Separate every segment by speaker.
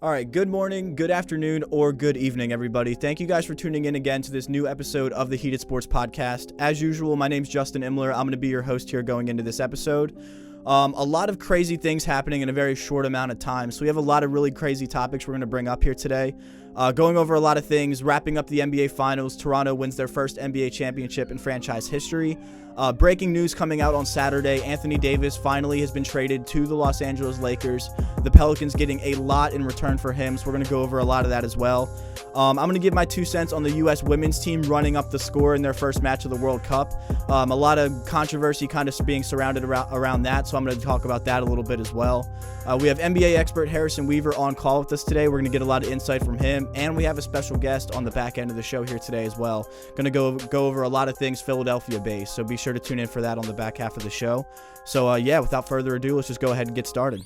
Speaker 1: All right, good morning, good afternoon, or good evening, everybody. Thank you guys for tuning in again to this new episode of the Heated Sports Podcast. As usual, my name's Justin Imler. I'm going to be your host here going into this episode. A lot of crazy things happening in a very short amount of time, so we have a lot of really crazy topics we're going to bring up here today. Going over a lot of things, wrapping up the NBA Finals. Toronto wins their first NBA championship in franchise history. Breaking news coming out on Saturday, Anthony Davis finally has been traded to the Los Angeles Lakers. The Pelicans getting a lot in return for him, so we're going to go over a lot of that as well. I'm going to give my 2 cents on the U.S. women's team running up the score in their first match of the World Cup. A lot of controversy kind of being surrounded around that, so I'm going to talk about that a little bit as well. We have NBA expert Harrison Weaver on call with us today. We're going to get a lot of insight from him, and we have a special guest on the back end of the show here today as well. Going to go over a lot of things Philadelphia-based, so be sure to tune in for that on the back half of the show. So, without further ado, let's just go ahead and get started.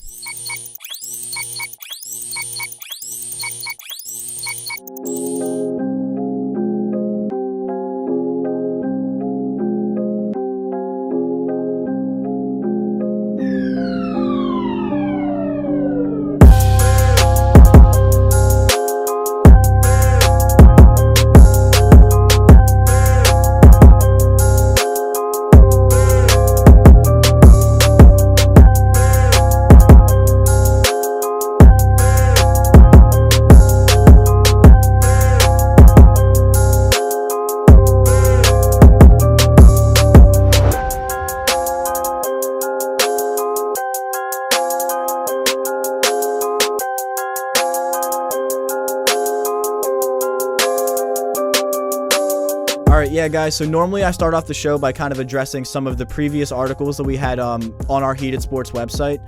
Speaker 1: Yeah, guys, so normally I start off the show by kind of addressing some of the previous articles that we had on our Heated Sports website.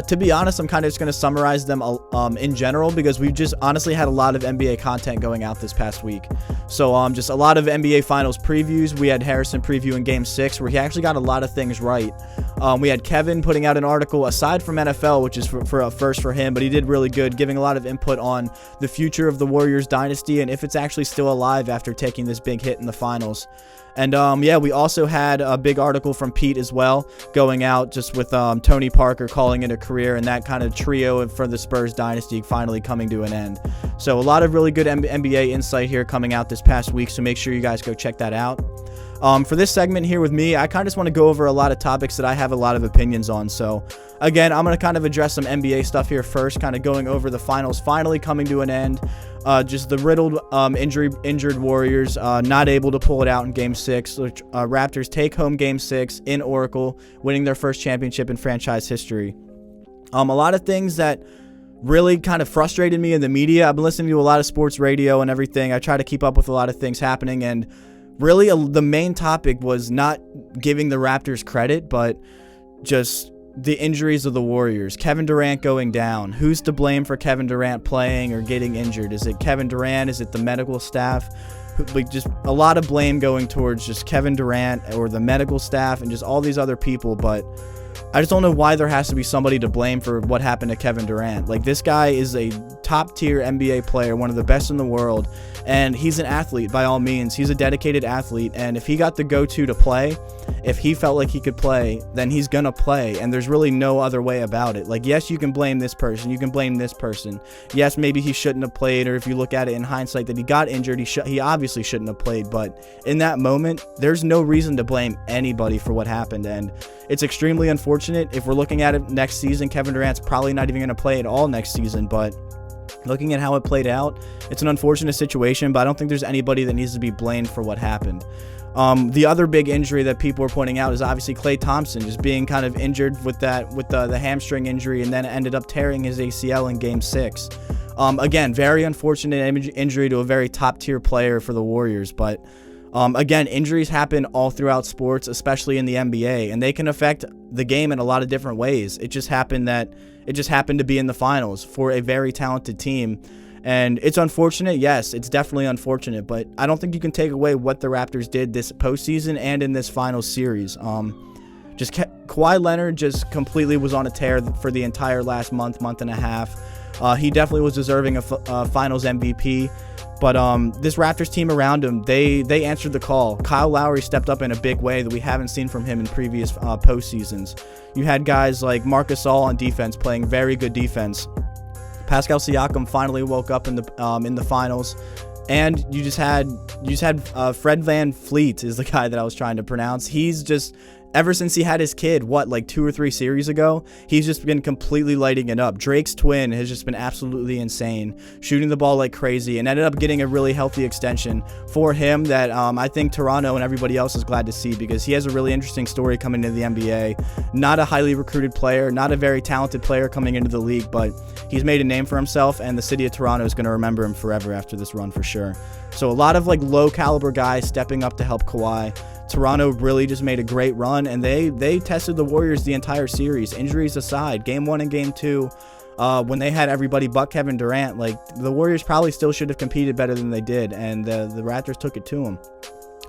Speaker 1: To be honest, I'm kind of just going to summarize them in general because we've just honestly had a lot of NBA content going out this past week. So just a lot of NBA Finals previews. We had Harrison previewing Game 6 where he actually got a lot of things right. We had Kevin putting out an article aside from NFL, which is for a first for him, but he did really good, giving a lot of input on the future of the Warriors dynasty and if it's actually still alive after taking this big hit in the finals. And we also had a big article from Pete as well going out just with Tony Parker calling it a career and that kind of trio for the Spurs dynasty finally coming to an end. So a lot of really good NBA insight here coming out this past week, so make sure you guys go check that out. For this segment here with me, I kind of just want to go over a lot of topics that I have a lot of opinions on. So again, I'm going to kind of address some NBA stuff here first, kind of going over the finals finally coming to an end. Just the riddled, injured Warriors not able to pull it out in Game 6. Raptors take home Game 6 in Oracle, winning their first championship in franchise history. A lot of things that really kind of frustrated me in the media. I've been listening to a lot of sports radio and everything. I try to keep up with a lot of things happening, and really the main topic was not giving the Raptors credit, but just the injuries of the Warriors. Kevin Durant going down. Who's to blame for Kevin Durant playing or getting injured? Is it Kevin Durant? Is it the medical staff? Just a lot of blame going towards just Kevin Durant or the medical staff and just all these other people, but I just don't know why there has to be somebody to blame for what happened to Kevin Durant. Like, this guy is a top-tier NBA player, one of the best in the world, and he's an athlete by all means. He's a dedicated athlete, and if he got the go-to to play, if he felt like he could play, then he's gonna play, and there's really no other way about it. Like, yes, you can blame this person, you can blame this person. Yes, maybe he shouldn't have played, or if you look at it in hindsight that he got injured, he obviously shouldn't have played, but in that moment, there's no reason to blame anybody for what happened, and it's extremely unfortunate. If we're looking at it next season, Kevin Durant's probably not even going to play at all next season, but looking at how it played out, it's an unfortunate situation, but I don't think there's anybody that needs to be blamed for what happened. The other big injury that people are pointing out is obviously Klay Thompson just being kind of injured with the hamstring injury and then ended up tearing his ACL in Game 6. Again, very unfortunate injury to a very top-tier player for the Warriors, but again, injuries happen all throughout sports, especially in the NBA, and they can affect the game in a lot of different ways. It just happened to be in the finals for a very talented team, and it's unfortunate. Yes, it's definitely unfortunate, but I don't think you can take away what the Raptors did this postseason and in this finals series. Kawhi Leonard just completely was on a tear for the entire last month and a half. He definitely was deserving of finals MVP. But this Raptors team around him, they answered the call. Kyle Lowry stepped up in a big way that we haven't seen from him in previous postseasons. You had guys like Marc Gasol on defense playing very good defense. Pascal Siakam finally woke up in the finals. And you just had Fred Van Fleet is the guy that I was trying to pronounce. He's just, ever since he had his kid, like 2 or 3 series ago, he's just been completely lighting it up. Drake's twin has just been absolutely insane, shooting the ball like crazy, and ended up getting a really healthy extension for him that I think Toronto and everybody else is glad to see, because he has a really interesting story coming into the NBA. Not a highly recruited player, not a very talented player coming into the league, but he's made a name for himself, and the city of Toronto is going to remember him forever after this run for sure. So a lot of like low caliber guys stepping up to help Kawhi. Toronto really just made a great run, and they tested the Warriors the entire series, injuries aside. Game 1 and Game 2, when they had everybody but Kevin Durant, like the Warriors probably still should have competed better than they did, and the Raptors took it to them.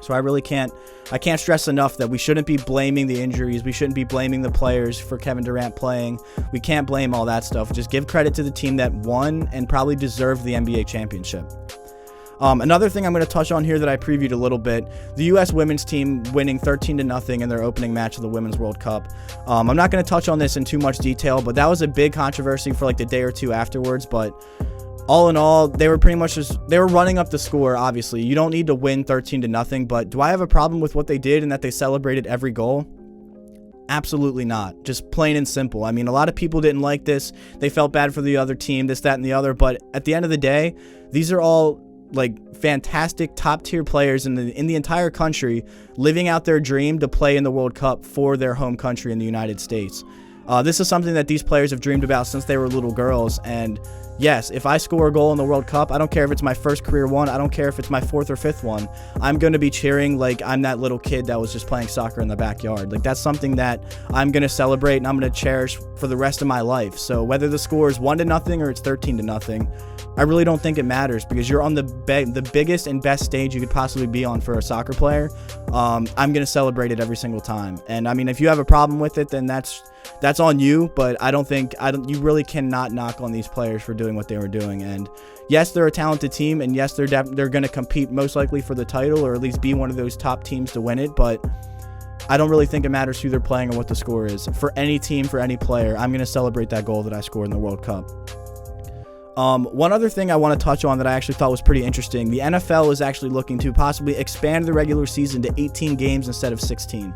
Speaker 1: So I can't stress enough that we shouldn't be blaming the injuries. We shouldn't be blaming the players for Kevin Durant playing. We can't blame all that stuff. Just give credit to the team that won and probably deserved the NBA championship. Another thing I'm going to touch on here that I previewed a little bit, the U.S. women's team winning 13-0 in their opening match of the Women's World Cup. I'm not going to touch on this in too much detail, but that was a big controversy for like the day or two afterwards. But all in all, they were pretty much they were running up the score, obviously. You don't need to win 13-0, but do I have a problem with what they did and that they celebrated every goal? Absolutely not. Just plain and simple. I mean, a lot of people didn't like this. They felt bad for the other team, this, that, and the other. But at the end of the day, these are all like fantastic top tier players in the entire country living out their dream to play in the World Cup for their home country in the United States. This is something that these players have dreamed about since they were little girls. And yes, if I score a goal in the World Cup, I don't care if it's my first career one. I don't care if it's my 4th or 5th one. I'm going to be cheering like I'm that little kid that was just playing soccer in the backyard. Like that's something that I'm going to celebrate and I'm going to cherish for the rest of my life. So whether the score is 1-0 or it's 13-0, I really don't think it matters, because you're on the biggest and best stage you could possibly be on for a soccer player. I'm going to celebrate it every single time. And I mean, if you have a problem with it, then that's on you, but you really cannot knock on these players for doing what they were doing. And yes, they're a talented team, and yes, they're going to compete most likely for the title, or at least be one of those top teams to win it, but I don't really think it matters who they're playing or what the score is. For any team, for any player, I'm going to celebrate that goal that I scored in the World Cup. One other thing I want to touch on that I actually thought was pretty interesting. The NFL is actually looking to possibly expand the regular season to 18 games instead of 16.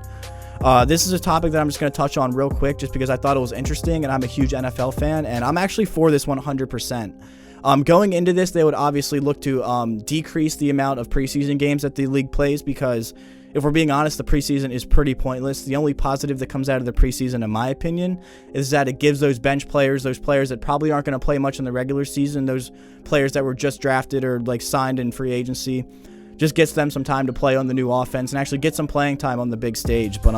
Speaker 1: This is a topic that I'm just going to touch on real quick just because I thought it was interesting, and I'm a huge NFL fan, and I'm actually for this 100%. Going into this, they would obviously look to decrease the amount of preseason games that the league plays, because if we're being honest, the preseason is pretty pointless. The only positive that comes out of the preseason, in my opinion, is that it gives those bench players, those players that probably aren't going to play much in the regular season, those players that were just drafted or like signed in free agency, just gets them some time to play on the new offense and actually get some playing time on the big stage. But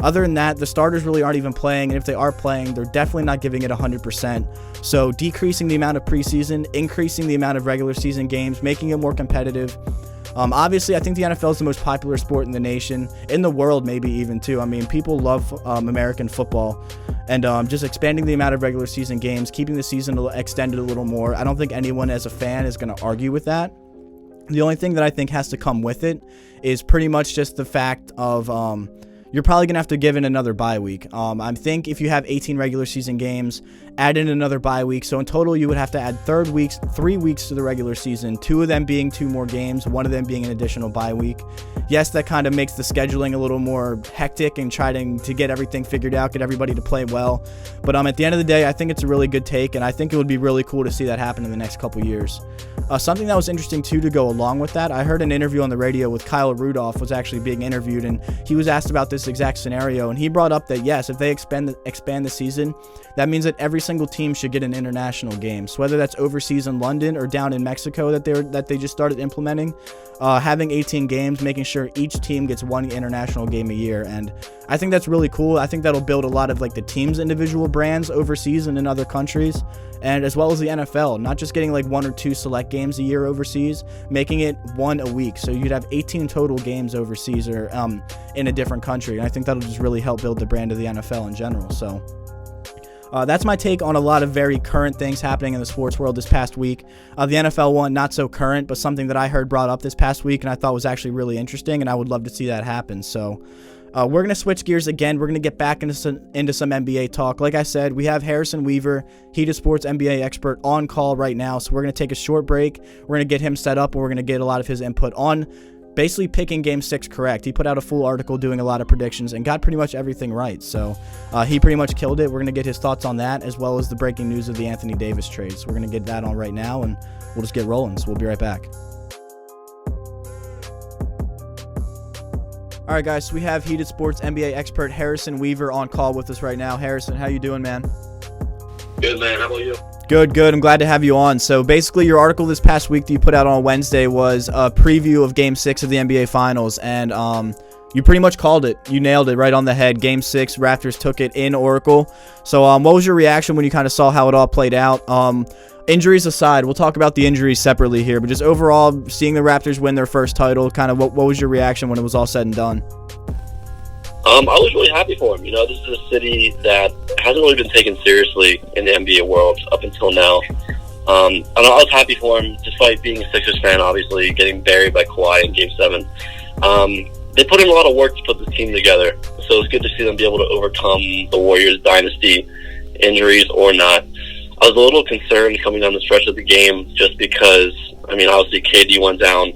Speaker 1: other than that, the starters really aren't even playing, and if they are playing, they're definitely not giving it 100%. So decreasing the amount of preseason, increasing the amount of regular season games, making it more competitive. Obviously, I think the NFL is the most popular sport in the nation, in the world maybe even too. I mean, people love American football, and just expanding the amount of regular season games, keeping the season extended a little more. I don't think anyone as a fan is going to argue with that. The only thing that I think has to come with it is pretty much just the fact of you're probably going to have to give in another bye week. I think if you have 18 regular season games, add in another bye week. So in total, you would have to add 3 weeks to the regular season, 2 of them being 2 more games, 1 of them being an additional bye week. Yes, that kind of makes the scheduling a little more hectic and trying to get everything figured out, get everybody to play well. But at the end of the day, I think it's a really good take, and I think it would be really cool to see that happen in the next couple years. Something that was interesting too to go along with that, I heard an interview on the radio with Kyle Rudolph was actually being interviewed, and he was asked about this exact scenario, and he brought up that yes, if they expand the season, that means that every single team should get an international game. So whether that's overseas in London or down in Mexico that they just started implementing, having 18 games, making sure each team gets 1 international game a year. And I think that's really cool. I think that'll build a lot of like the team's individual brands overseas and in other countries, and as well as the NFL, not just getting like 1 or 2 select games a year overseas, making it 1 a week. So you'd have 18 total games overseas or in a different country. And I think that'll just really help build the brand of the NFL in general. So that's my take on a lot of very current things happening in the sports world this past week. The NFL one, not so current, but something that I heard brought up this past week and I thought was actually really interesting, and I would love to see that happen. So We're going to switch gears again. We're going to get back into some NBA talk. Like I said, we have Harrison Weaver, Heated Sports NBA expert, on call right now. So we're going to take a short break. We're going to get him set up, and we're going to get a lot of his input on basically picking Game 6 correct. He put out a full article doing a lot of predictions and got pretty much everything right. So he pretty much killed it. We're going to get his thoughts on that, as well as the breaking news of the Anthony Davis trade. So we're going to get that on right now, and we'll just get rolling. So we'll be right back. All right, guys, so we have Heated Sports NBA expert Harrison Weaver on call with us right now. Harrison, how you doing, man?
Speaker 2: Good, man. How about you?
Speaker 1: Good. I'm glad to have you on. So basically, your article this past week that you put out on Wednesday was a preview of Game 6 of the NBA Finals, and you pretty much called it. You nailed it right on the head. Game 6, Raptors took it in Oracle. So what was your reaction when you kind of saw how it all played out? Injuries aside, we'll talk about the injuries separately here, but just overall, seeing the Raptors win their first title, kind of what was your reaction when it was all said and done?
Speaker 2: I was really happy for him. You know, this is a city that hasn't really been taken seriously in the NBA world up until now. And I was happy for him, despite being a Sixers fan, obviously, getting buried by Kawhi in Game 7. They put in a lot of work to put this team together, so it's good to see them be able to overcome the Warriors dynasty, injuries or not. I was a little concerned coming down the stretch of the game just because, I mean, obviously KD went down,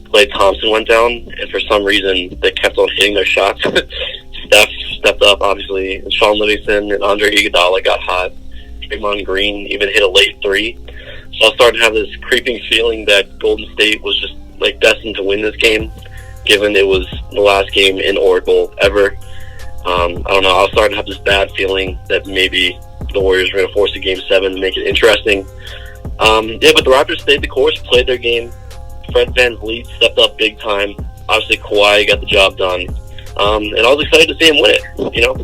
Speaker 2: Klay Thompson went down, and for some reason they kept on hitting their shots. Steph stepped up, obviously, and Sean Livingston and Andre Iguodala got hot. Draymond Green even hit a late three. So I was starting to have this creeping feeling that Golden State was just like destined to win this game, given it was the last game in Oracle ever. I don't know, I was starting to have this bad feeling that maybe the Warriors were going to force a Game 7 and make it interesting. But the Raptors stayed the course, played their game. Fred VanVleet stepped up big time. Obviously, Kawhi got the job done. And I was excited to see him win it, you know?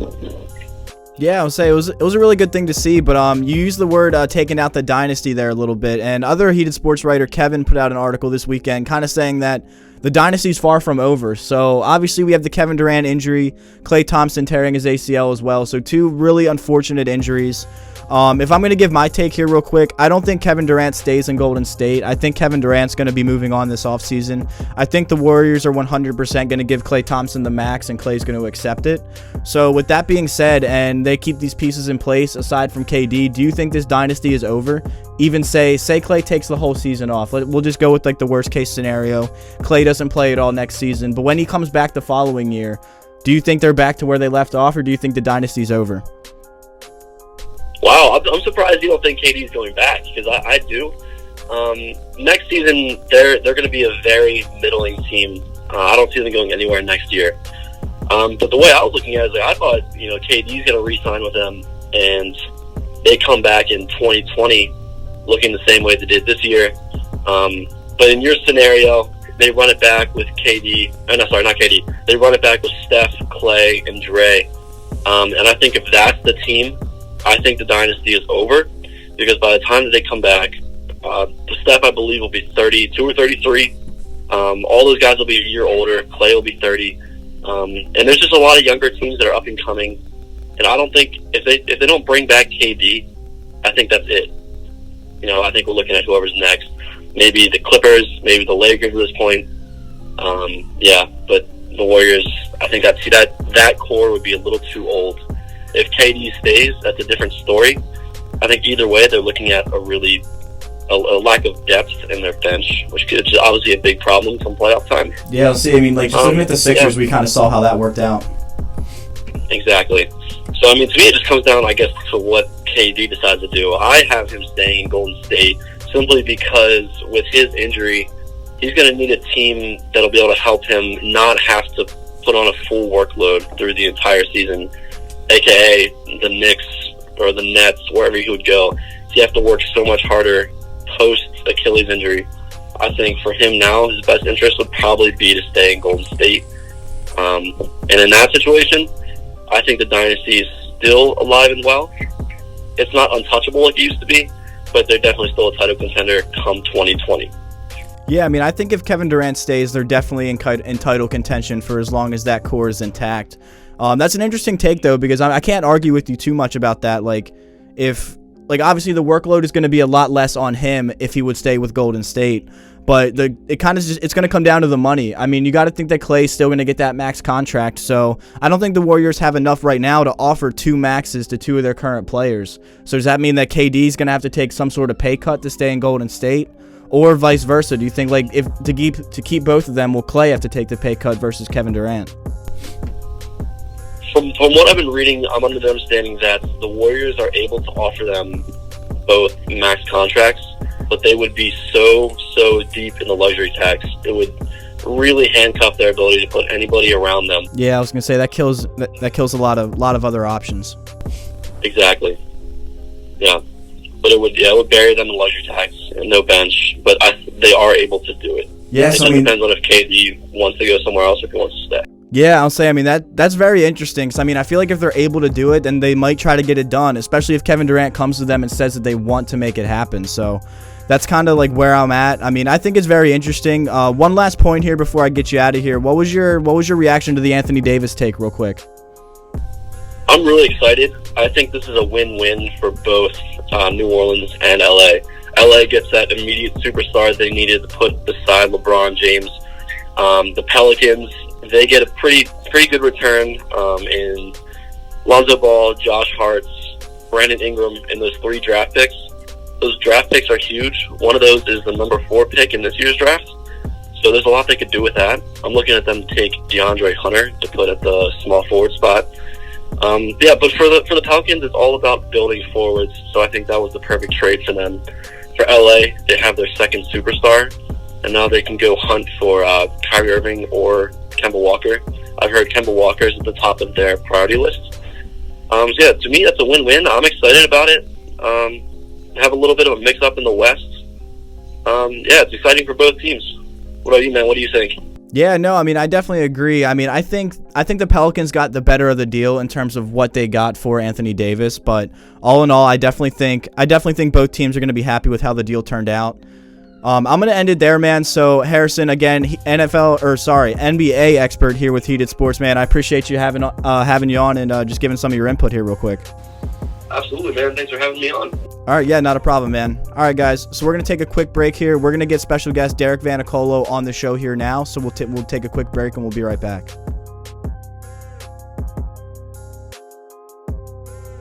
Speaker 1: Yeah, I would say it was a really good thing to see, but you used the word taking out the dynasty there a little bit, and other Heated Sports writer Kevin put out an article this weekend kind of saying that the dynasty's far from over. So obviously we have the Kevin Durant injury, Klay Thompson tearing his ACL as well, so two really unfortunate injuries. If I'm going to give my take here real quick, I don't think Kevin Durant stays in Golden State. I think Kevin Durant's going to be moving on this offseason. I think the Warriors are 100% going to give Klay Thompson the max, and Klay's going to accept it. So with that being said, and they keep these pieces in place aside from KD, do you think this dynasty is over? Even say Klay takes the whole season off. We'll just go with like the worst case scenario. Klay doesn't play at all next season, but when he comes back the following year, do you think they're back to where they left off, or do you think the dynasty's over?
Speaker 2: Wow, I'm surprised you don't think KD's going back, because I do. Next season, they're going to be a very middling team. I don't see them going anywhere next year. But the way I was looking at it is, like, I thought, KD's going to re-sign with them, and they come back in 2020 looking the same way they did this year. But in your scenario, they run it back with KD. Not KD. They run it back with Steph, Klay, and Dre. And I think if that's the team, I think the dynasty is over, because by the time that they come back, Steph, I believe, will be 32 or 33. All those guys will be a year older. Klay will be 30. And there's just a lot of younger teams that are up and coming. And I don't think if they don't bring back KD, I think that's it. I think we're looking at whoever's next. Maybe the Clippers, maybe the Lakers at this point. But the Warriors, I think that core would be a little too old. If KD stays, that's a different story. I think either way, they're looking at a lack of depth in their bench, which is obviously a big problem come playoff time.
Speaker 1: Yeah, see, just looking at the Sixers, we kind of saw how that worked out.
Speaker 2: Exactly. So, to me, it just comes down, I guess, to what KD decides to do. I have him staying in Golden State simply because with his injury, he's going to need a team that'll be able to help him not have to put on a full workload through the entire season, aka the Knicks or the Nets, wherever he would go. So you have to work so much harder post Achilles injury. I think for him now, his best interest would probably be to stay in Golden State. And in that situation, I think the dynasty is still alive and well. It's not untouchable like it used to be, but they're definitely still a title contender come 2020.
Speaker 1: Yeah, I think if Kevin Durant stays, they're definitely in title contention for as long as that core is intact. That's an interesting take, though, because I can't argue with you too much about that. Obviously the workload is going to be a lot less on him if he would stay with Golden State. But it's going to come down to the money. I mean, you got to think that Clay's still going to get that max contract. So I don't think the Warriors have enough right now to offer 2 maxes to 2 of their current players. So does that mean that KD is going to have to take some sort of pay cut to stay in Golden State? Or vice versa? Do you think, like, if to keep both of them, will Clay have to take the pay cut versus Kevin Durant?
Speaker 2: From what I've been reading, I'm under the understanding that the Warriors are able to offer them both max contracts, but they would be so deep in the luxury tax. It would really handcuff their ability to put anybody around them.
Speaker 1: Yeah, I was gonna say that kills a lot of other options.
Speaker 2: Exactly. Yeah, but it would bury them in luxury tax and no bench. But they are able to do it.
Speaker 1: Yeah,
Speaker 2: it depends on if KD wants to go somewhere else or if he wants to stay.
Speaker 1: Yeah, I'll say, I mean, that's very interesting, because, I mean, I feel like if they're able to do it, then they might try to get it done, especially if Kevin Durant comes to them and says that they want to make it happen. So that's kind of like where I'm at. I mean, I think it's very interesting. One last point here before I get you out of here. What was your reaction to the Anthony Davis take, real quick?
Speaker 2: I'm really excited. I think this is a win-win for both New Orleans and LA. LA gets that immediate superstar they needed to put beside LeBron James. The Pelicans, they get a pretty good return in Lonzo Ball, Josh Hart, Brandon Ingram, and those 3 draft picks. Those draft picks are huge. One of those is the number 4 pick in this year's draft. So there's a lot they could do with that. I'm looking at them take DeAndre Hunter to put at the small forward spot. But for the Pelicans, it's all about building forwards. So I think that was the perfect trade for them. For LA, they have their second superstar, and now they can go hunt for Kyrie Irving or Kemba Walker. I've heard Kemba Walker is at the top of their priority list. To me, that's a win-win. I'm excited about it. Have a little bit of a mix-up in the West. It's exciting for both teams. What about you, man? What do you think?
Speaker 1: Yeah, no, I mean, I definitely agree. I mean, I think the Pelicans got the better of the deal in terms of what they got for Anthony Davis, but all in all, I definitely think both teams are going to be happy with how the deal turned out. I'm going to end it there, man. So, Harrison, again, NBA expert here with Heated Sports, man. I appreciate you having you on and just giving some of your input here real quick.
Speaker 2: Absolutely, man. Thanks for having me on.
Speaker 1: All right, yeah, not a problem, man. All right, guys, so we're going to take a quick break here. We're going to get special guest Derek Vannicolo on the show here now, so we'll take a quick break and we'll be right back.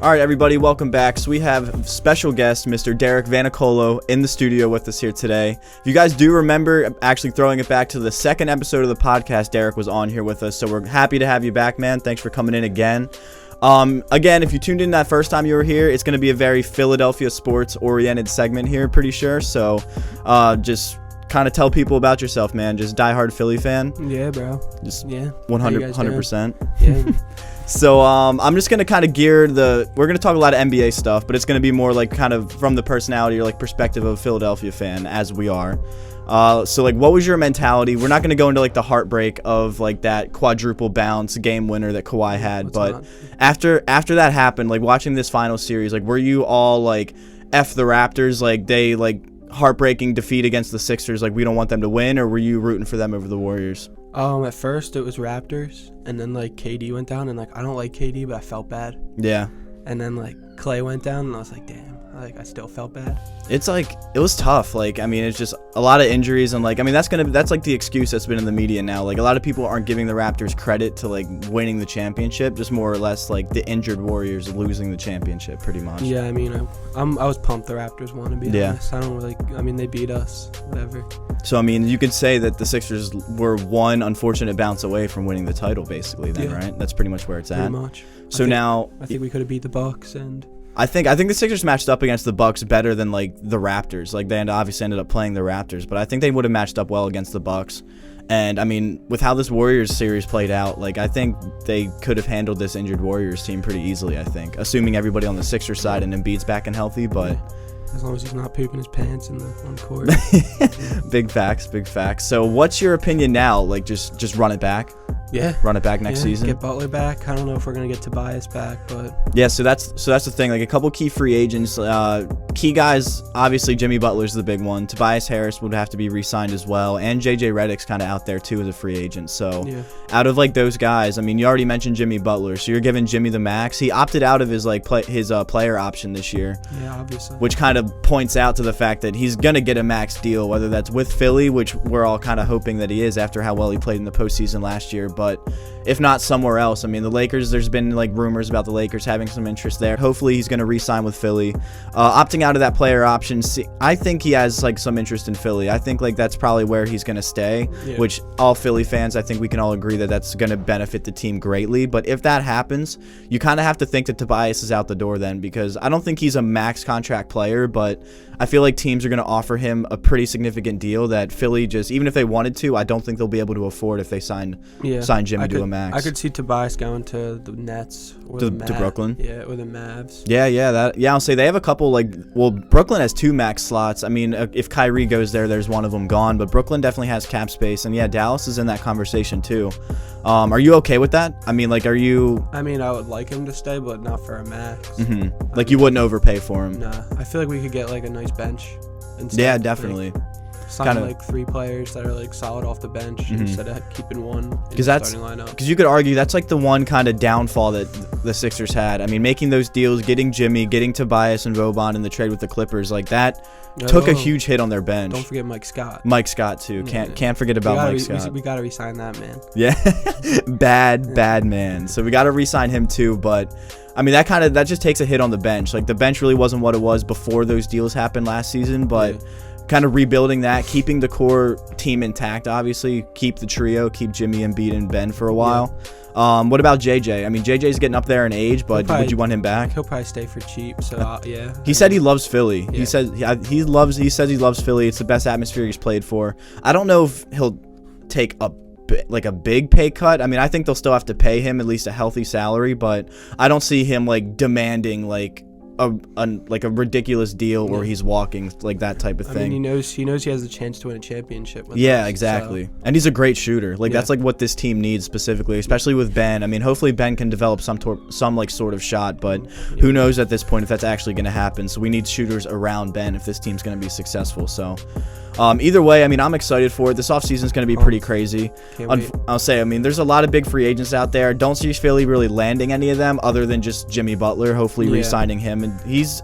Speaker 1: All right, everybody, welcome back. So we have special guest, Mr. Derek Vannicolo, in the studio with us here today. If you guys do remember, actually throwing it back to the second episode of the podcast, Derek was on here with us, so we're happy to have you back, man. Thanks for coming in again. Again, if you tuned in that first time you were here, it's going to be a very Philadelphia sports-oriented segment here, pretty sure. So, just kind of tell people about yourself, man. Just diehard Philly fan.
Speaker 3: Yeah, bro.
Speaker 1: Just
Speaker 3: 100%.
Speaker 1: 100%.
Speaker 3: Yeah.
Speaker 1: So, I'm just going to kind of we're going to talk a lot of NBA stuff, but it's going to be more like kind of from the personality or like perspective of a Philadelphia fan, as we are. So, like, what was your mentality? We're not going to go into, like, the heartbreak of, like, that quadruple bounce game winner that Kawhi had. But after that happened, like, watching this final series, like, were you all, like, F the Raptors? Like, they, like, heartbreaking defeat against the Sixers, like, we don't want them to win? Or were you rooting for them over the Warriors?
Speaker 3: At first, it was Raptors. And then, like, KD went down. And, like, I don't like KD, but I felt bad.
Speaker 1: Yeah.
Speaker 3: And then, like, Clay went down. And I was like, damn. Like, I still felt bad.
Speaker 1: It's like, it was tough. Like, I mean, it's just a lot of injuries, and like, I mean, that's like the excuse that's been in the media now. Like, a lot of people aren't giving the Raptors credit to like winning the championship, just more or less like the injured Warriors losing the championship, pretty much.
Speaker 3: Yeah, I mean, I was pumped the Raptors won, to be honest. I don't really, I mean, they beat us, whatever.
Speaker 1: So, I mean, you could say that the Sixers were one unfortunate bounce away from winning the title, basically, then, right? That's pretty much where it's at.
Speaker 3: Pretty much.
Speaker 1: So
Speaker 3: I think we could have beat the Bucks, and
Speaker 1: I think the Sixers matched up against the Bucks better than like the Raptors. Like, they obviously ended up playing the Raptors, but I think they would have matched up well against the Bucks. And I mean, with how this Warriors series played out, like, I think they could have handled this injured Warriors team pretty easily, I think, assuming everybody on the Sixers side and Embiid's back and healthy. But
Speaker 3: as long as he's not pooping his pants on the court.
Speaker 1: Big facts. So what's your opinion now? Like, just run it back?
Speaker 3: Yeah.
Speaker 1: Run it back next season.
Speaker 3: Get Butler back. I don't know if we're gonna get Tobias back, but
Speaker 1: yeah. So that's the thing. Like a couple key free agents, key guys. Obviously, Jimmy Butler's the big one. Tobias Harris would have to be re-signed as well, and JJ Redick's kind of out there too as a free agent. So out of like those guys, I mean, you already mentioned Jimmy Butler, so you're giving Jimmy the max. He opted out of his player option this year.
Speaker 3: Yeah, obviously.
Speaker 1: Which kind of points out to the fact that he's gonna get a max deal, whether that's with Philly, which we're all kind of hoping that he is after how well he played in the postseason last year, but if not somewhere else. I mean, the Lakers, there's been like rumors about the Lakers having some interest there. Hopefully he's going to re-sign with Philly. Opting out of that player option, I think he has like some interest in Philly. I think like that's probably where he's going to stay, which all Philly fans, I think we can all agree that that's going to benefit the team greatly. But if that happens, you kind of have to think that Tobias is out the door then, because I don't think he's a max contract player, but I feel like teams are going to offer him a pretty significant deal that Philly just, even if they wanted to, I don't think they'll be able to afford if they sign Jimmy to a max.
Speaker 3: I could see Tobias going to the Nets or
Speaker 1: to Brooklyn.
Speaker 3: Yeah, or the Mavs.
Speaker 1: I'll say they have a couple Brooklyn has 2 max slots. I mean, if Kyrie goes there, there's one of them gone, but Brooklyn definitely has cap space, and Dallas is in that conversation too. Are you okay with that? I mean, are you?
Speaker 3: I mean, I would like him to stay, but not for a max.
Speaker 1: Mm-hmm. You wouldn't overpay for him.
Speaker 3: Nah, I feel like we could get like a nice bench instead.
Speaker 1: Yeah, definitely.
Speaker 3: Sign 3 players that are solid off the bench instead of keeping one in the starting lineup.
Speaker 1: Because you could argue that's the one kind of downfall that the Sixers had. I mean, making those deals, getting Jimmy, getting Tobias and Boban in the trade with the Clippers, that took a huge hit on their bench.
Speaker 3: Don't forget Mike Scott.
Speaker 1: Mike Scott too. Can't forget about Mike Scott.
Speaker 3: We gotta re-sign that man.
Speaker 1: Yeah, bad man. So we gotta re-sign him too, but. I mean, that just takes a hit on the bench. The bench really wasn't what it was before those deals happened last season, but kind of rebuilding that, keeping the core team intact, obviously, keep the trio, keep Jimmy, Embiid, and Ben for a while. What about JJ? I mean, JJ's getting up there in age, but would you want him back?
Speaker 3: He'll probably stay for cheap, so
Speaker 1: He said he loves Philly.
Speaker 3: Yeah.
Speaker 1: He says he loves Philly. It's the best atmosphere he's played for. I don't know if he'll take a big pay cut. I mean, I think they'll still have to pay him at least a healthy salary, but I don't see him demanding a ridiculous deal where he's walking that type of thing.
Speaker 3: I mean, he knows he has a chance to win a championship with
Speaker 1: us,
Speaker 3: exactly.
Speaker 1: So. And he's a great shooter. That's what this team needs specifically, especially with Ben. I mean, hopefully Ben can develop some sort of shot, but who knows at this point if that's actually going to happen. So we need shooters around Ben if this team's going to be successful. So either way, I mean, I'm excited for it. This offseason is going to be pretty crazy. I'll say, I mean, there's a lot of big free agents out there. Don't see Philly really landing any of them other than just Jimmy Butler, hopefully re-signing him. And he's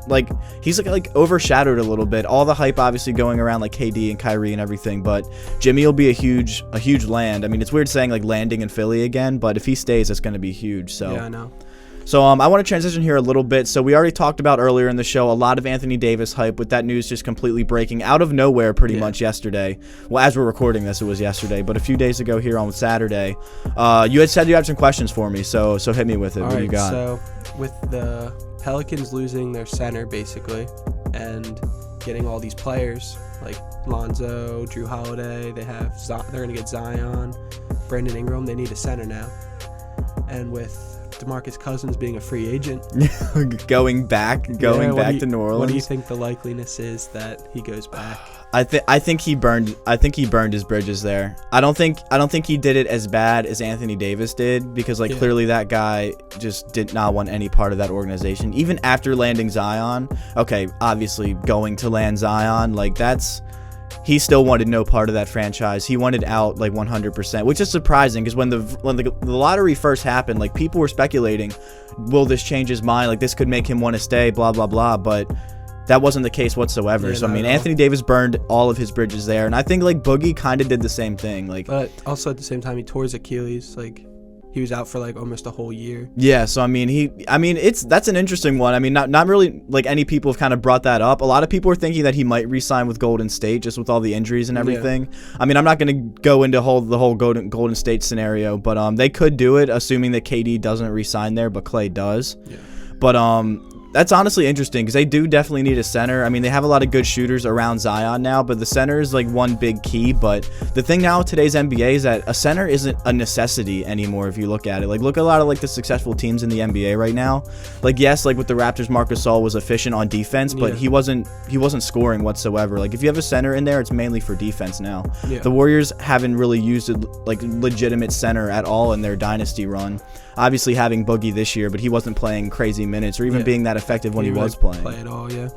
Speaker 1: overshadowed a little bit. All the hype obviously going around KD and Kyrie and everything, but Jimmy will be a huge land. I mean, it's weird saying landing in Philly again, but if he stays, it's going to be huge. So
Speaker 3: yeah, I know.
Speaker 1: So I want to transition here a little bit. So we already talked about earlier in the show a lot of Anthony Davis hype, with that news just completely breaking out of nowhere pretty much yesterday. Well, as we're recording this, it was yesterday, but a few days ago here on Saturday, you had said you had some questions for me, so hit me with it. What do you got?
Speaker 3: So with the Pelicans losing their center basically and getting all these players like Lonzo, Drew Holiday, they're going to get Zion, Brandon Ingram. They need a center now, and with DeMarcus Cousins being a free agent,
Speaker 1: going back to New Orleans.
Speaker 3: What do you think the likeliness is that he goes back?
Speaker 1: I think he burned his bridges there. I don't think he did it as bad as Anthony Davis did, because clearly that guy just did not want any part of that organization. Even after landing Zion, okay, obviously going to land Zion, he still wanted no part of that franchise. He wanted out 100%, which is surprising, because when the lottery first happened, people were speculating, will this change his mind? This could make him want to stay, blah, blah, blah. But that wasn't the case whatsoever. So, I mean, Anthony Davis burned all of his bridges there. And I think Boogie kind of did the same thing.
Speaker 3: But also at the same time, he tore his Achilles. He was out for almost a whole year. Yeah,
Speaker 1: so that's an interesting one. I mean, not really any people have kind of brought that up. A lot of people are thinking that he might re-sign with Golden State just with all the injuries and everything. Yeah. I mean, I'm not going to go into the whole Golden State scenario, but they could do it, assuming that KD doesn't re-sign there, but Klay does. Yeah. But that's honestly interesting because they do definitely need a center. I mean, they have a lot of good shooters around Zion now, but the center is like one big key. But the thing now with today's NBA is that a center isn't a necessity anymore if you look at it. Like, look at a lot of like the successful teams in the NBA right now. Like, yes, like with the Raptors, Marc Gasol was efficient on defense, but he wasn't scoring whatsoever. Like, if you have a center in there, it's mainly for defense now.
Speaker 3: Yeah.
Speaker 1: The Warriors haven't really used a like legitimate center at all in their dynasty run. Obviously having Boogie this year, but he wasn't playing crazy minutes or even being that effective when he was playing.
Speaker 3: Play at all, yeah.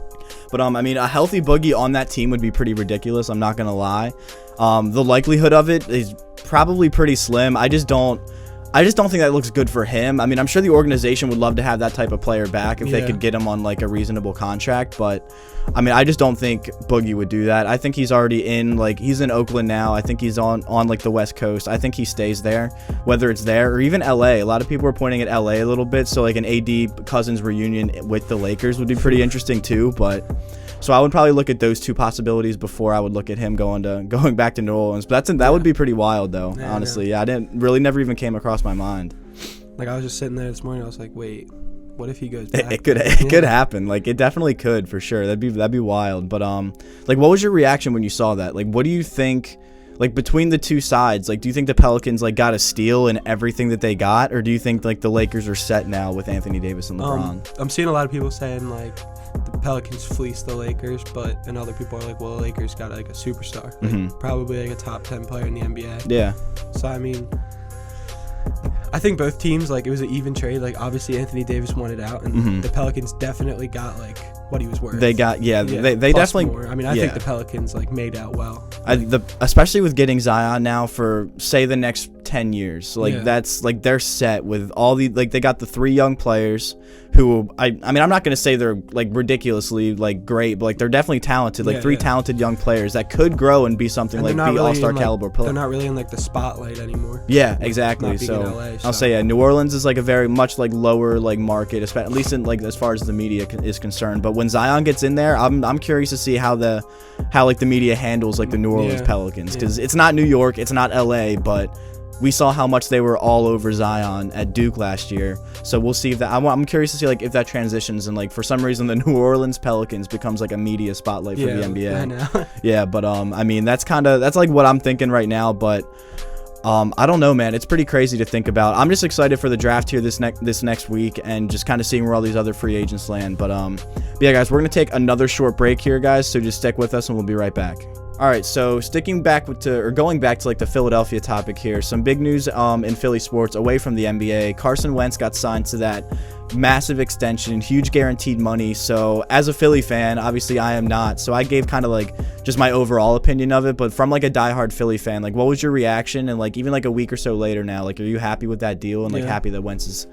Speaker 1: But I mean, a healthy Boogie on that team would be pretty ridiculous. I'm not gonna lie. The likelihood of it is probably pretty slim. I just don't think that looks good for him. I mean, I'm sure the organization would love to have that type of player back if they could get him on like a reasonable contract. But I mean, I just don't think Boogie would do that. I think he's already he's in Oakland now. I think he's on like the West Coast. I think he stays there, whether it's there or even LA. A lot of people are pointing at LA a little bit. So like an AD Cousins reunion with the Lakers would be pretty interesting too. But so I would probably look at those two possibilities before I would look at him going back to New Orleans. But that would be pretty wild though, honestly. Yeah, I never even came across my mind.
Speaker 3: Like, I was just sitting there this morning, I was like, wait, what if he goes back?
Speaker 1: It could happen. Like, it definitely could for sure. That'd be wild. But like, what was your reaction when you saw that? Like, what do you think? Like, between the two sides, like, do you think the Pelicans like got a steal in everything that they got, or do you think like the Lakers are set now with Anthony Davis and LeBron?
Speaker 3: I'm seeing a lot of people saying like the Pelicans fleeced the Lakers, and other people are like, well, the Lakers got like a superstar, like, probably like a top 10 player in the NBA.
Speaker 1: Yeah.
Speaker 3: So I mean, I think both teams, like, it was an even trade. Like, obviously Anthony Davis wanted out, and the Pelicans definitely got like what he was worth.
Speaker 1: They got they definitely
Speaker 3: more. I mean, I think the Pelicans like made out well.
Speaker 1: Especially with getting Zion now for say the next 10 years. Like that's like they're set with all the like they got the 3 young players who I mean I'm not going to say they're like ridiculously like great, but like they're definitely talented. Like 3 talented young players that could grow and be something like be really all-star caliber player.
Speaker 3: They're not really in like the spotlight anymore.
Speaker 1: Yeah, exactly. So
Speaker 3: LA,
Speaker 1: I'll say New Orleans is like a very much like lower like market, at least in like as far as the media is concerned. But when Zion gets in there, I'm curious to see how like the media handles like the New Orleans Pelicans, because it's not New York, it's not LA, but we saw how much they were all over Zion at Duke last year. So we'll see if that. I'm curious to see like if that transitions and like for some reason the New Orleans Pelicans becomes like a media spotlight for the NBA.
Speaker 3: I know.
Speaker 1: Yeah, but I mean that's like what I'm thinking right now, but. I don't know, man. It's pretty crazy to think about. I'm just excited for the draft here this next week and just kind of seeing where all these other free agents land. But yeah, guys, we're gonna take another short break here, guys. So just stick with us, and we'll be right back. All right, so going back to like the Philadelphia topic here. Some big news in Philly sports away from the NBA. Carson Wentz got signed to that massive extension, huge guaranteed money. So as a Philly fan, obviously I am not. So I gave kind of like just my overall opinion of it. But from like a diehard Philly fan, like what was your reaction? And like even like a week or so later now, like are you happy with that deal and like happy that Wentz is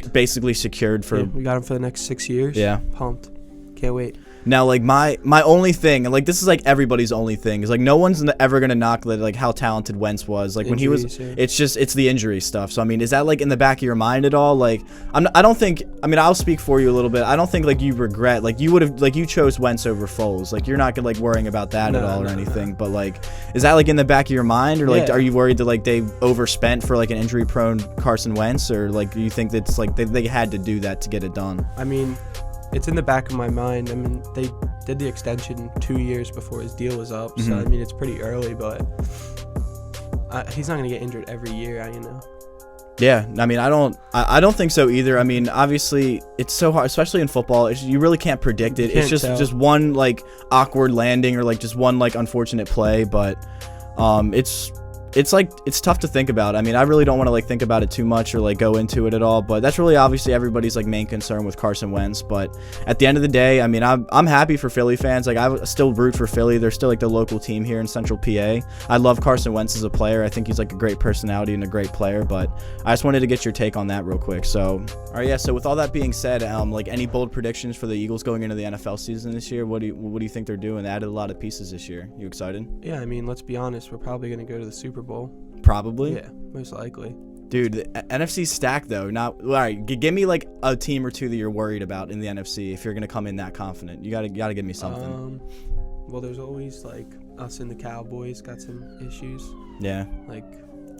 Speaker 1: basically secured for?
Speaker 3: Yeah, we got him for the next 6 years.
Speaker 1: Yeah,
Speaker 3: pumped. Can't wait.
Speaker 1: Now, like my only thing, and like this is like everybody's only thing, is like no one's ever gonna knock like how talented Wentz was. Like
Speaker 3: Injuries,
Speaker 1: when he was, it's the injury stuff. So I mean, is that like in the back of your mind at all? Like I don't think. I mean, I'll speak for you a little bit. I don't think like you regret like you would have like you chose Wentz over Foles. Like you're not like worrying about that at all or anything. No. But like, is that like in the back of your mind, or like are you worried that like they overspent for like an injury-prone Carson Wentz, or like do you think that's like they had to do that to get it done?
Speaker 3: I mean, it's in the back of my mind. I mean, they did the extension 2 years before his deal was up. So, I mean, it's pretty early, but he's not going to get injured every year, you know?
Speaker 1: Yeah, I mean, I don't think so either. I mean, obviously, it's so hard, especially in football. You really can't predict it. It's just one, like, awkward landing or, like, just one, like, unfortunate play. But it's tough to think about. I mean, I really don't want to like think about it too much or like go into it at all, but that's really obviously everybody's like main concern with Carson Wentz. But at the end of the day, I mean, I'm happy for Philly fans. Like I still root for Philly. They're still like the local team here in Central PA. I love Carson Wentz as a player. I think he's like a great personality and a great player, but I just wanted to get your take on that real quick. So, all right, yeah. So with all that being said, like any bold predictions for the Eagles going into the NFL season this year? What do you think they're doing? They added a lot of pieces this year. You excited?
Speaker 3: Yeah, I mean, let's be honest. We're probably going to go to the Super Bowl.
Speaker 1: Probably.
Speaker 3: Yeah, most likely.
Speaker 1: Dude, the NFC's stacked though. All right, give me like a team or two that you're worried about in the NFC if you're gonna come in that confident. You gotta give me something.
Speaker 3: Well, there's always like us and the Cowboys got some issues.
Speaker 1: Yeah.
Speaker 3: Like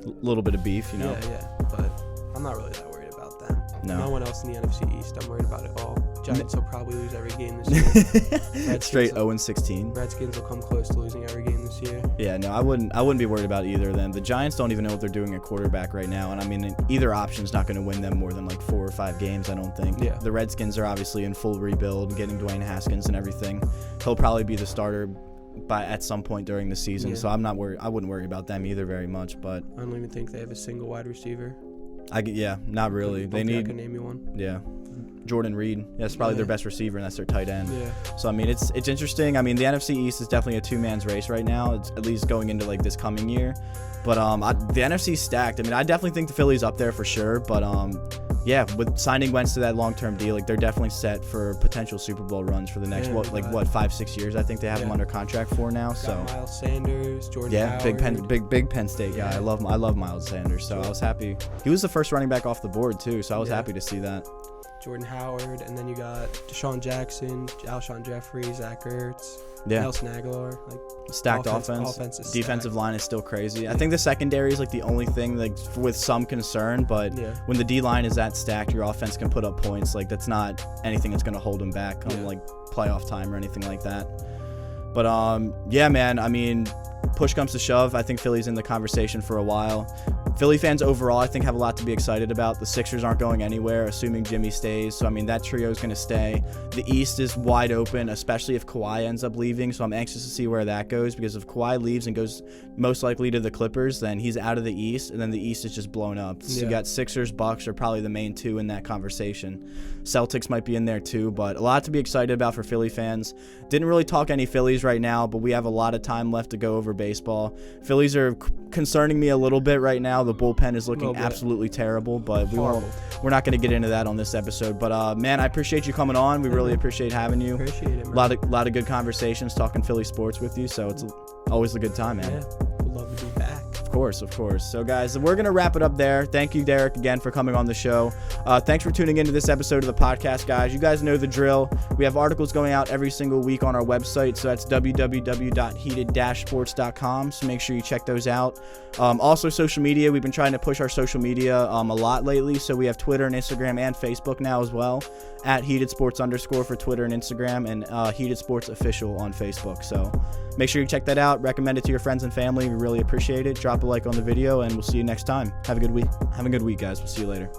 Speaker 1: a little bit of beef, you know.
Speaker 3: Yeah, but I'm not really that worried about them.
Speaker 1: No
Speaker 3: one else in the NFC East I'm worried about at all. Giants will probably lose every game this year.
Speaker 1: Straight 0-16.
Speaker 3: Redskins will come close to losing every game this year.
Speaker 1: Yeah, no, I wouldn't be worried about either of them. The Giants don't even know what they're doing at quarterback right now, and I mean, either option's not going to win them more than like 4 or 5 games, I don't think.
Speaker 3: Yeah.
Speaker 1: The Redskins are obviously in full rebuild, getting Dwayne Haskins and everything. He'll probably be the starter at some point during the season, so I'm not worried. I wouldn't worry about them either very much. But
Speaker 3: I don't even think they have a single wide receiver.
Speaker 1: Not really. They need.
Speaker 3: I can name you one.
Speaker 1: Yeah. Jordan Reed. That's probably their best receiver, and that's their tight end.
Speaker 3: Yeah.
Speaker 1: So, I mean, it's interesting. I mean, the NFC East is definitely a two-man's race right now, it's at least going into, like, this coming year. But the NFC's stacked. I mean, I definitely think the Phillies up there for sure. But, yeah, with signing Wentz to that long-term deal, like, they're definitely set for potential Super Bowl runs for the next, 5-6 years, I think they have them under contract for now. So
Speaker 3: Miles Sanders, Jordan Howard.
Speaker 1: big Penn State guy. I love Miles Sanders. So I was happy. He was the first running back off the board, too, so I was happy to see that.
Speaker 3: Jordan Howard, and then you got Deshaun Jackson, Alshon Jeffrey, Zach Ertz, Nelson Aguilar. Like,
Speaker 1: stacked offense. Defensive line is still crazy. I think the secondary is like the only thing like with some concern, but when the D line is that stacked, your offense can put up points. Like, that's not anything that's going to hold them back come like playoff time or anything like that. But yeah, man. I mean, push comes to shove, I think Philly's in the conversation for a while. Philly fans overall, I think, have a lot to be excited about. The Sixers aren't going anywhere, assuming Jimmy stays. So, I mean, that trio is going to stay. The East is wide open, especially if Kawhi ends up leaving. So I'm anxious to see where that goes, because if Kawhi leaves and goes most likely to the Clippers, then he's out of the East, and then the East is just blown up. So you got Sixers, Bucks are probably the main two in that conversation. Celtics might be in there too, but a lot to be excited about for Philly fans. Didn't really talk any Phillies right now, but we have a lot of time left to go over baseball. Phillies are concerning me a little bit right now. The bullpen is looking absolutely terrible, but we're not going to get into that on this episode. But man, I appreciate you coming on. We really appreciate having you.
Speaker 3: Appreciate it, man.
Speaker 1: A lot of good conversations talking Philly sports with you, so it's always a good time, man.
Speaker 3: Yeah, we'd love to be back.
Speaker 1: Of course. So, guys, we're going to wrap it up there. Thank you, Derek, again, for coming on the show. Thanks for tuning into this episode of the podcast, guys. You guys know the drill. We have articles going out every single week on our website, so that's www.heated-sports.com, so make sure you check those out. Also, social media. We've been trying to push our social media a lot lately, so we have Twitter and Instagram and Facebook now as well, at @HeatedSports_ for Twitter and Instagram, and Heated Sports Official on Facebook. So make sure you check that out. Recommend it to your friends and family. We really appreciate it. Drop a like on the video, and we'll see you next time. Have a good week. Have a good week, guys. We'll see you later.